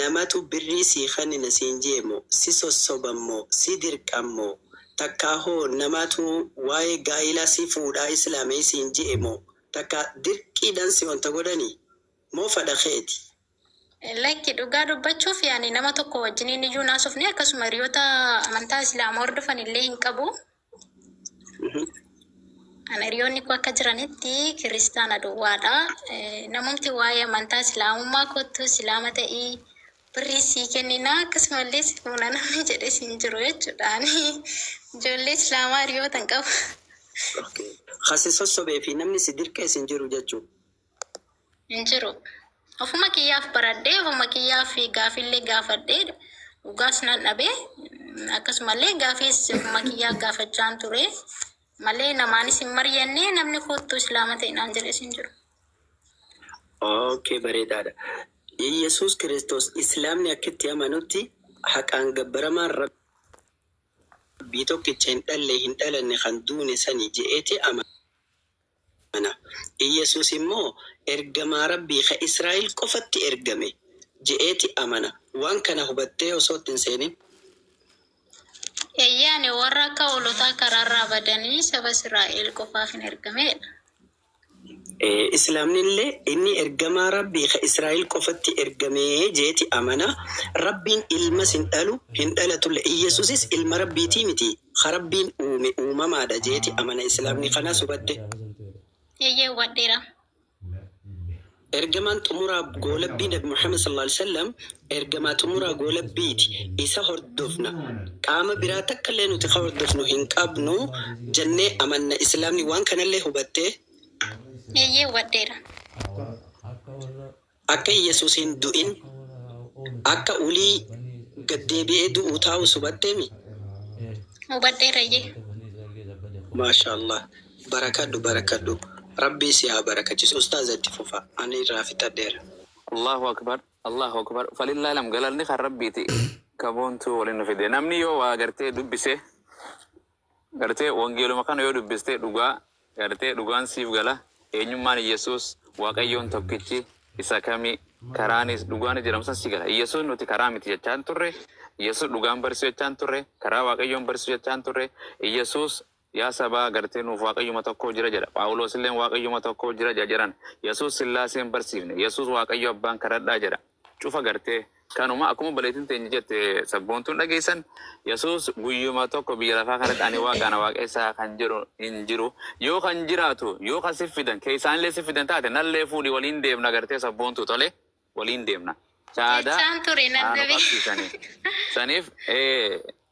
namatu birrii sii kennina siin jeemo si sossobammoo si dirqammoo takka hoo namatu waa'ee gaa'ilaa si fuudhaa islaamee siin jeemo takka dirqiidhaan si wanta godhanii moo fadha keeti. Lakki dhugaa dubbachuuf yaani nama tokko wajjiniin iyyuu naasofne akkasuma hiriyoota amantaa islaamaa hordofan illee hin qabu. Ana hiriyoonni koo akka jiranitti kiristaana duwwaadha. Namumti waa'ee amantaa islaamummaa kottu islaama ta'ii birrii sii kennina akkasumallee si fuuna namni jedhe siin jiru jechuudhaani. Ijoollee islaamaa hiriyoota hin qabu. Kasi sossobee fi namni si dirqee siin jiru jechuudha. Hin jiru. Ofuma kiyyaaf baradhee ofuma kiyyaaf gaafillee gaafadhee dhugaas nan dhabee akkasumallee gaafiis ofuma kiyyaa gaafachaan ture malee namaanis hin mari'annee namni kottu islaama ta'e naan jedhe siin jiru. Okay, bareedaadha. Yesuus Kiristoos islaamni akkitti amanutti haqaan gabbaramaan rabbii tokkicha hin dhalanne kan duune sanii je'eeti amana. Yesuus immoo ergamaa rabbii ka Israa'el qofatti ergame je'eeti amana. Waan kana hubattee osoo hin seenin. Yaani warra akka hoolotaa karaarraa badanii saba Israa'el qofaaf hin ergamedha. Islaamni illee inni ergamaa rabbii ka Israa'el qofatti ergame je'eeti amana. Rabbiin ilmas hin dhalatullee Yesuusis ilma rabbiitii miti. Ka rabbiin uume uumamaadha je'eeti amana. Islaamni kanas hubatte. Waddeera. Ergamaan xumuraa goolabbii Nabi Muhammad sallallahu alaihi wasallam ergamaa xumuraa goolabbiiti. Isa hordofna. Qaama biraa takka illee nuti ka hordofnu hin qabnu jennee amanna. Islaamni waan kanallee hubattee. Waddeera. Akka Yesuus hin du'in akka ulii gaddeebi'ee du'uu taa'us hubatteemi. Hubaddeera. Maashaallah. Barakadhu. Rabbi si haa barakachiisu. Ustaazatti fufa. Ani irraa fixadheera. Allahu akbar. Falillaa lam galalni kan rabbiiti. Kaboontu waliin fide. Namni yoo waa gartee dubbise gartee wangeeluma kana yoo dubbiste dhugaa gartee dhugaan siif gala. Eenyummaan Yesuus Waaqayyoon tokkichi isa kami karaanis dhugaan jedhamsan si gala. Yesuus nuti karaa miti jechaan turre. Yesuus dhugaan barsiisu jechaan turre. Karaa Waaqayyoon barsiisu jechaan turre. Yesuus yaa sabaa gartee nuuf Waaqayyuma tokko jira jedha. Phaawulos illee Waaqayyuma tokko jira jedhan. Yesuus Sillaaseen barsiifne. Yesuus Waaqayyo abbaan kadhadhaa jedha. Cufa gartee kanuma akkuma baleetiin teenye jette sabboontuun dhageessan Yesuus guyyuma tokko biyya lafaa kanatti ani waaqana waaqessaa kan jiru hin jiru. Yoo kan jiraatu yoo kan siffidan keessaanillee siffidan taate nallee fuudhi waliin deemna gartee sabboontu tole waliin deemna. Jechaan ture nan dhabe.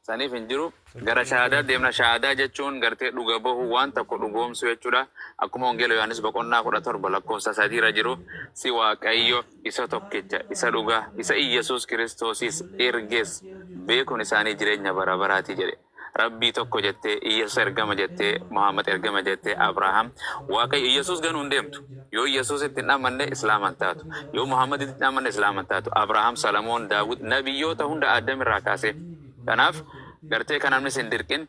Saniif hin jiru. Gara shahaadaa deemna. Shahaadaa jechuun gartee dhuga bahu waan tokko dhugoomsu jechuudha. Akkuma wangeela Yohaannis boqonnaa 17 lakkoofsa 3 irra jiru si Waaqayyo isa tokkicha isa dhugaa isa Yesuus Kiristoosis ergees beekuun isaanii jireenya bara baraati jedhe. Rabbii tokko jettee Yesuus ergama jettee Muhammad ergama jettee Abrahaam Waaqayyo Yesuus ganuu hin deemtu. Yoo Yesuus itti hin amanne Islaaman taatu. Yoo Muhammad itti hin amanne Islaaman taatu. Abrahaam, Salamoon, Daawud nabiyyoota hunda Addam irraa kaasee. Kanaaf gartee kan namni sin dirqin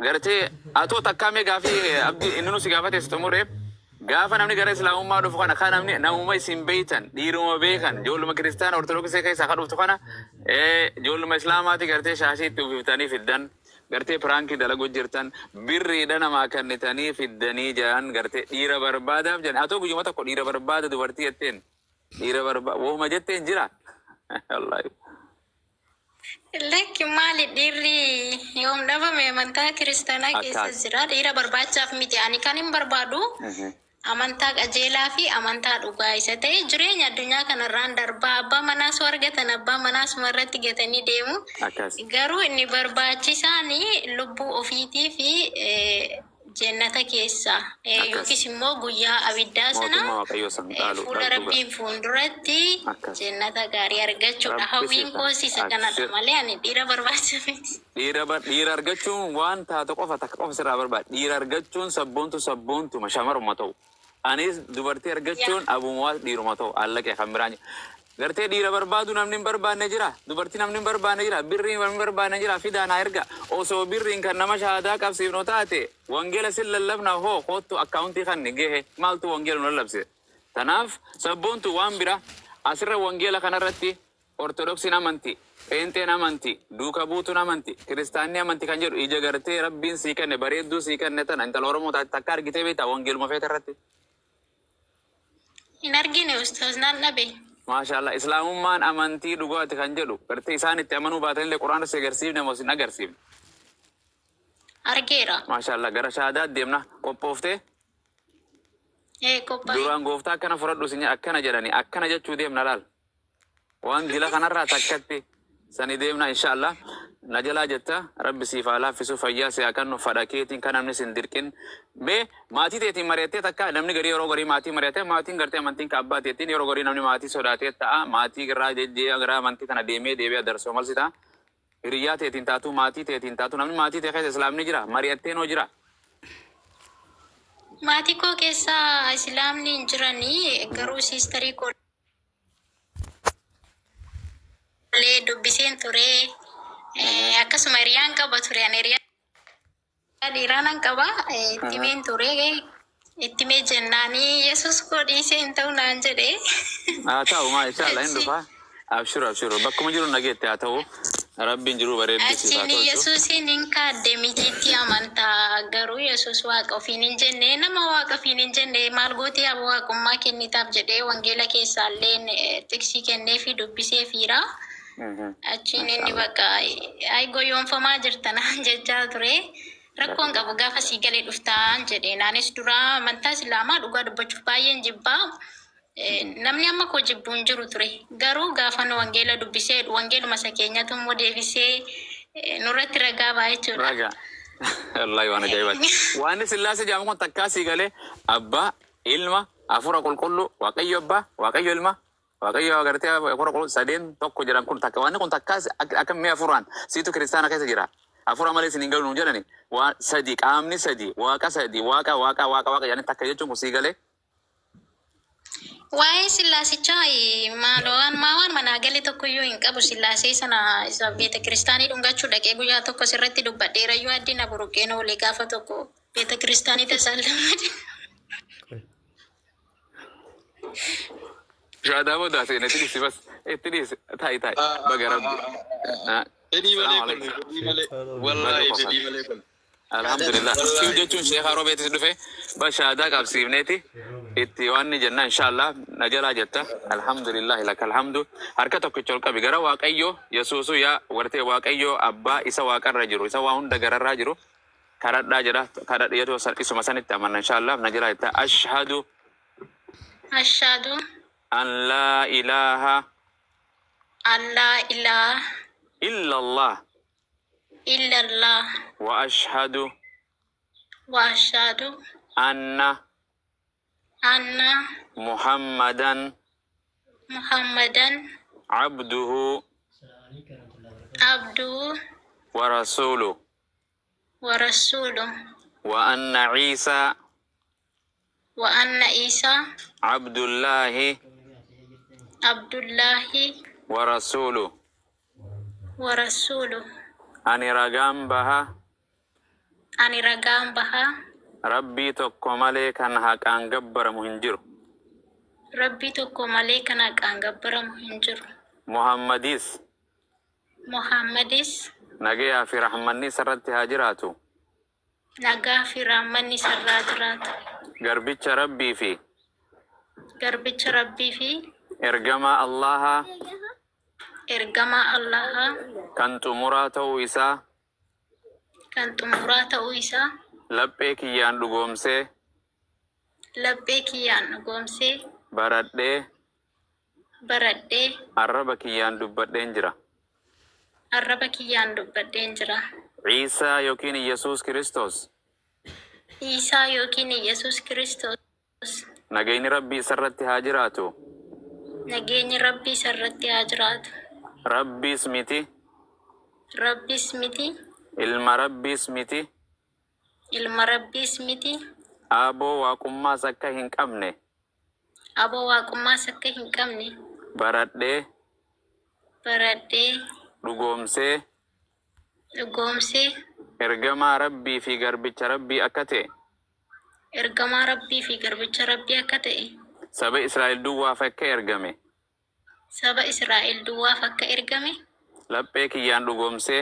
gartee atoo takkaamee gaafii abdii inni nusi gaafate situmure gaafa namni gara islaamummaa dhufu kana kan namni namuma isin beeytan dhiiruma beekan ijoolluma kiristaana ortodoksii keessaa kan dhuftu kana ijoolluma islaamaati gartee shaashii itti uffifitanii fiddan gartee piraankii dalaguu jirtan birriidha namaa kennitanii fiddanii jedhan gartee dhiira barbaadaaf jedhan atoo guyyuma tokko dhiira barbaada dubartii jetteen dhiira barbaada wooma jetteen jira. Wallaahi. Lakki maali dhiirri yoom dhabame amantaa kiristaanaa keessa jira. Dhiira barbaachaaf miti. Ani kan hin barbaadu amantaa qajeelaa fi amantaa dhugaa isa ta'e jireenya addunyaa kanarraan darbaa abbaa manaas argatan abbaa manaas irratti gatanii deemu. Garuu inni barbaachisaan lubbuu ofiitii fi jannata keessa yookiis immoo guyyaa abiddaa sana fuula rabbiin fuulduratti jannata gaarii argachuudha. Hawwiin koosiisa kanadha malee ani dhiira barbaachisu miti. Dhiira argachuun waan taate qofa takka qofa sirraa barbaada. Dhiira argachuun sabboontu shamaruma ta'u. Anis dubartii argachuun abuumaas dhiiruma ta'u allaqee kan biraan. Gartee dhiira barbaadu namni hin barbaanne jira. Dubartii namni hin barbaanne jira. Birriin namni hin barbaanne jira. Fidaanaa erga. Osoo birriin kan nama shahaadaa qabsiifnu taate wangeela sin lallabna hoo kootu akkaawuntii kan gahe maaltu wangeela nu lallabse. Kanaaf sabboontu waan bira asirra wangeela kanarratti Ortodoksiin amanti, Pheenxeen amanti, duuka buutuun amanti, kiristaanni amanti kan jedhu ija gartee rabbiin sii kenne bareedduu sii kenne tana intala Oromoo takka argitee beektaa wangeeluma feete irratti. Hin argine ustaas naan dhabe. Maashaallah islaamummaan amantii dhugaati kan jedhu gartee isaan itti amanuu baatanillee quraana si agarsiifne moo sin agarsiifne. Argeera. Maashaallah gara shahaadaatti deemna qophooftee. Qophaa'e. Duraan gooftaa akkana fudhadhu sinya akkana jedhani akkana jechuu deemna laal. Waan gila kanarraa takkatti sani deemna inshaallah. Na jalaa jetta rabbi siif haa laaffisu fayyaa si haa kennu fadha keetiin kan namni sin dirqin. Bee maatii teetiin mari'attee takka namni garii yeroo garii maatii mari'attee maatiin gartee amantiin ka abbaa teetiin yeroo garii namni maatii sodaatee ta'a maatii irraa jejjee gara amantii kana deebi'ee darsoo malsita. Hiriyyaa teetiin taatu maatii teetiin taatu namni maatii tee keessa islaamni jira mari'attee noo jira. Maatii koo keessa islaamni hin jiranii garuu siistarii koo dubbiseen ture. Akkasuma hiriyaan qaba ture. Ani hiriyaa dhiiraan qaba. Ittimeen ture. Ittimee jennaanii Yesuus koo dhiisee hin ta'u naan jedhee. Haa ta'u maa inshaallah hin dhufa. Abshiru bakkuma jiru nageette haa ta'u. Rabbiin jiru bareeddisiif haa ta'u. Achiin Yesuusiin hin kaadde mitiitti amantaa garuu Yesuus waaqa ofiin hin jenne nama waaqa ofiin hin jenne maal gootee abo waaqummaa kennitaaf jedhee wangeela keessaallee tiksii kennee fi dubbisee fiira. Achiin inni bakka ay goyoonfamaa jirtanaan jechaa ture. Rakkoon qabu gaafa sii galee dhuftaan jedhee naanis dura amantaa islaamaa dhugaa dubbachuuf baay'een jibbaa. Namni amma koo jibbuun jiru ture. Garuu gaafa nu wangeela dubbisee wangeeluma isa keenyatu immoo deebisee nurratti ragaa ba'a jechuudha. Ragaa. Wallahi waan ajaa'ibaati. Waan sillaasee jaamu kun takkaa sii galee abbaa, ilma, hafuura qulqulluu, waaqayyo abbaa, waaqayyo ilma, waaqayyo agartee hafuura qulqulluu sadeen tokko jedhan kun takka. Waan kun takkaa akka mi'a hafuuraan siitu kiristaana keessa jira. Hafuura malee isin hin galu nuun jedhani. Waan sadii qaamni sadii waaqa sadii waaqa jedhanii takka jechuun kun sii galee. Waa'ee sillaasichaa maaloo waan manaa galee tokkoyyuu hin qabu sillaasee sana isa beeta kiristaanii dhungachuu dhaqee guyyaa tokko sirratti dubbadheera yoo addina buruqeen oolee gaafa tokko beeta kiristaanii tasaan lammade. Shaadaa booda seenaa itti dhiisi bas itti dhiisi taa'i baga rabbi. Fedhii malee wallaahi fedhii malee kun. Alhamdulillah. Siif jechuun sheekaa roobeetis dhufe bashaadaa qabsiifneeti. Itti waan ni jenna inshaallah na jalaa jetta alhamdulillah lakal hamdu harka tokkicha ol qabi gara waaqayyo Yesuusu yaa wartee waaqayyo abbaa isa waaqarra jiru isa waa hunda gararraa jiru kadhadhaa jedha kadhadha yeroo isuma sanitti amanna inshaallah na jalaa jetta ashhadu an laa ilaaha illallah wa ashhadu anna Muhammadan abduhu wa rasuluh wa anna Isa abdullahi wa rasuluh ani ragaan baha Rabbii tokko malee kan haqaan gabbaramu hin jiru. Muhammadis nagayaa fi rahmanni sarratti haa jiraatu. Garbicha Rabbii fi ergamaa Allaha kan xumuraa ta'uu isaa laphee kiyyaan dhugoomsee baradhee arraba kiyyaan dubbadheen jira. Iisaa yookiin Yesuus Kiristoos nageenyi Rabbii isarratti haa jiraatu. Rabbiis miti ilma Rabbiis miti aboo waaqummaas akka hin qabne baradhee dhugoomsee ergamaa Rabbii fi garbicha Rabbii akka ta'e saba Israa'el duwwaaf akka ergame saba Israa'el duwwaaf akka ergame laphee kiyyaan dhugoomsee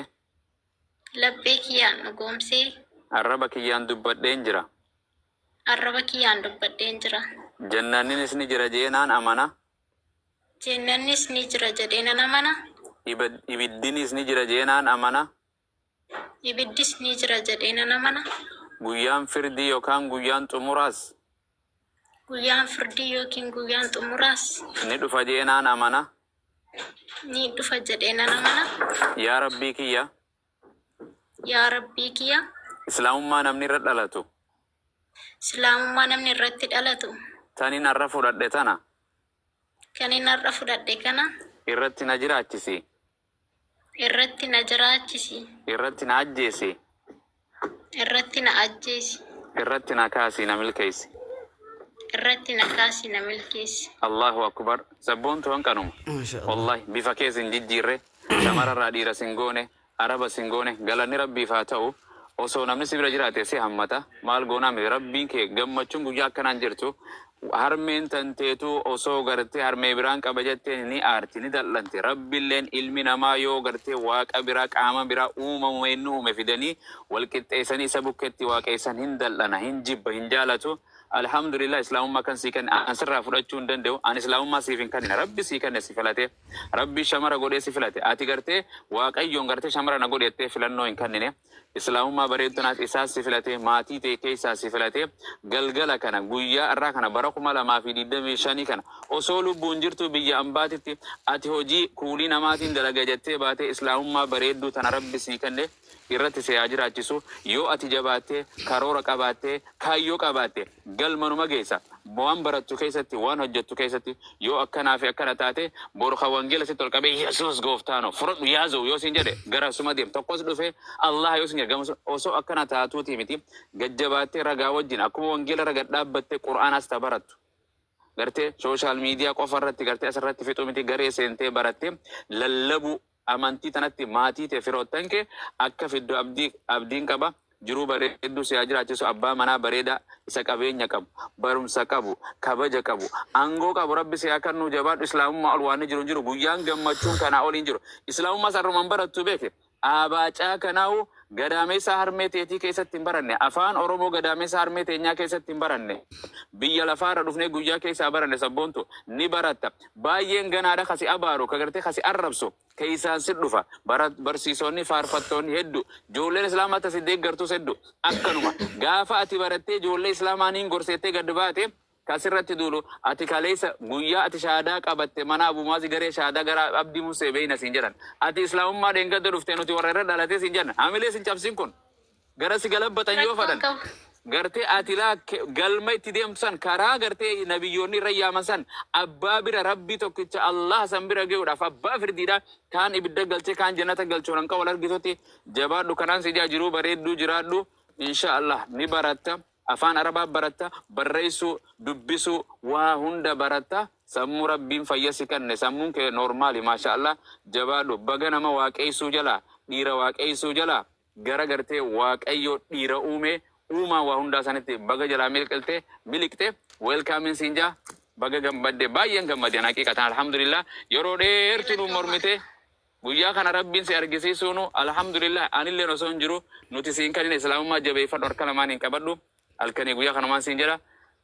laphee kiyyaan dhugoomsee arraba kiyyaan dubbadheen jira. arraba kiyyaan dubbadheen jira. Jannannis ni jira jeenaan amana. Jannannis ni jira jedhee nan amana. Ibiddinis ni jira jeenaan amana. Ibiddis ni jira jedhee nan amana. Guyyaan firdii yookaan guyyaan xumuraas Guyyaan firdii yookiin guyyaan xumuraas ni dhufa jeenaan amana. ni dhufa jedhee nan amana. Yaa rabbii kiyya Yaa rabbii kiyya islaamummaa namni irra dhalatu islaamummaa namni irratti dhalatu taniin har'a fudhadhe tana kan inni har'a fudhadhe kana irratti na jiraachisi, irratti na jiraachisi, irratti na ajjeesi, irratti na ajjeesi, irratti na kaasi na milkeessi. irratti na kaasi na milkeessi. Allahu akbar. Sabboontu hanqanuma. Wallahi bifa keessin jijjiirre shamararraa dhiira singoone araba singoone galanni rabbiif haa ta'u. Osoo namni si bira jiraate si hammata maal goonaa miti rabbiin kee gammachuun guyyaa akkanaan jirtu harmeen tanteetu osoo gartee harmee biraan qaba jettee ni aarti ni dal'ante. Rabbiilleen ilmi namaa yoo gartee waaqa biraa qaama biraa uumamu inni uume fidanii walqixxeessanii isa bukkeetti waaqeessan hin dal'ana hin jibba hin jaalatu. Alhamdulillah islaamummaa kan sii kenne asirraa fudhachuu hin danda'u. Ani islaamummaa siif hin kenne rabbi sii kenne si filate rabbi shamara godhee si filate ati gartee waaqayyoon gartee shamara na godhettee filannoo hin kennine. Islaamummaa bareeddunaas isaas si filate maatii ta'e keessaa si filate galgala kana guyyaa irraa kana bara 2025 kana osoo lubbuun jirtu biyya ambaatitti ati hojii kuulii namaatiin dalaga jettee baatee islaamummaa bareedduu tana rabbi sii kenne irratti si haa jiraachisu. Yoo ati jabaattee karoora qabaattee kaayyoo qabaatte galmanuma geessa waan barattu keessatti waan hojjettu keessatti yoo akkanaa fi akkana taate borka wangeela sitti ol qabee Yesuus gooftaano fudhadhu yaazoo yoo siin jedhe gara suma deem tokkos dhufe Allah yoo siin jedhe osoo akkana taatuuti miti gajjabaattee ragaa wajjin akkuma wangeela raga dhaabbattee qur'aanas tabarattu gartee sooshaal miidiyaa qofa irratti gartee asirratti fixuu miti garee seentee barattee lallabu amantii tanatti maatii ta'e firoottan kee akka fiddu abdiin qaba. Jiruu bareedduu si haa jiraachisu abbaa manaa bareedaa isa qabeenya qabu barumsa qabu kabaja qabu aangoo qabu rabbi si haa kennu jabaadhu. Islaamummaa ol waan jiru guyyaan gammachuun kanaa oliin jiru. Islaamummaa sarrumaan barattu beeke abaacaa kanaahu gadaameessa harmee teetii keessatti hin baranne afaan Oromoo gadaameessa harmee teenyaa keessatti hin baranne biyya lafaarra dhufnee guyyaa keessaa baranne sabboontu ni baratta. Baay'een ganaadha kasi abaaru kagartee kasi arrabsu keessaan si dhufa barsiisonni faarfattoonni hedduu ijoolleen islaamaa tasi deeggartus hedduu akkanuma gaafa ati barattee ijoollee islaamaaniin gorseettee gad baate kasirratti duulu ati kaleessa guyyaa ati shaadaa qabatte mana abumaasi garee shaadaa gara abdii musee beeyna siin jedhan ati islaamummaa dheengadda dhuftee nuti warra irra dhalatee siin jedhan hamilee sin cabsin kun gara si galabbatan yoo fadhan gartee ati laa galma itti deemsan karaa gartee nabiyyoonni irra yaaman san abbaa bira rabbii tokkicha Allah san bira ge'uudhaaf abbaa firdiidha kaan ibidda galchee kaan jannata galchuun hanqa wal argitutti jabaadhu kanaan si jiruu bareedduu jiraadhu insha Allah ni baratta. Afaan Arabaa baratta barreessuu dubbisuu waa hunda baratta sammuu rabbiin fayyasi kanne sammuun kee normaali maashaallah jabaadhu baga nama waaqeessuu jala dhiira waaqeessuu jala gara gartee waaqayyo dhiira uumaa waa hundaa sanitti baga jalaa miliqte welcoming siinjaa baga gammadde baay'een gammadeen haqiqatan alhamdulillah yeroo dheertu nu mormite guyyaa kana rabbiin si argisiisuunu alhamdulillah anillee osoo hin jiru nuti siin kan islaamummaa jabeeffadhu harka lamaan hin qabadhu. Alkanii guyyaa kana maan siin jedha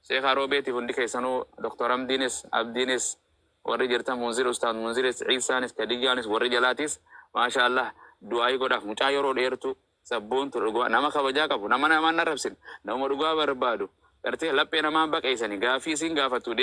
Sheekh Aroobeeti hundi keessanuu Dr. Amdiinis Abdiinis warri jirtan Munzir Ustaad Munziris Ciisaanis Kadijaanis warri jalaatis maashaallah du'aayii godhaaf mucaa yeroo dheertu sabboontu dhugaa nama kabajaa qabu nama namaan arrabsin nama dhugaa barbaadu gartee laphee namaan baqeessanii gaafii siin gaafattu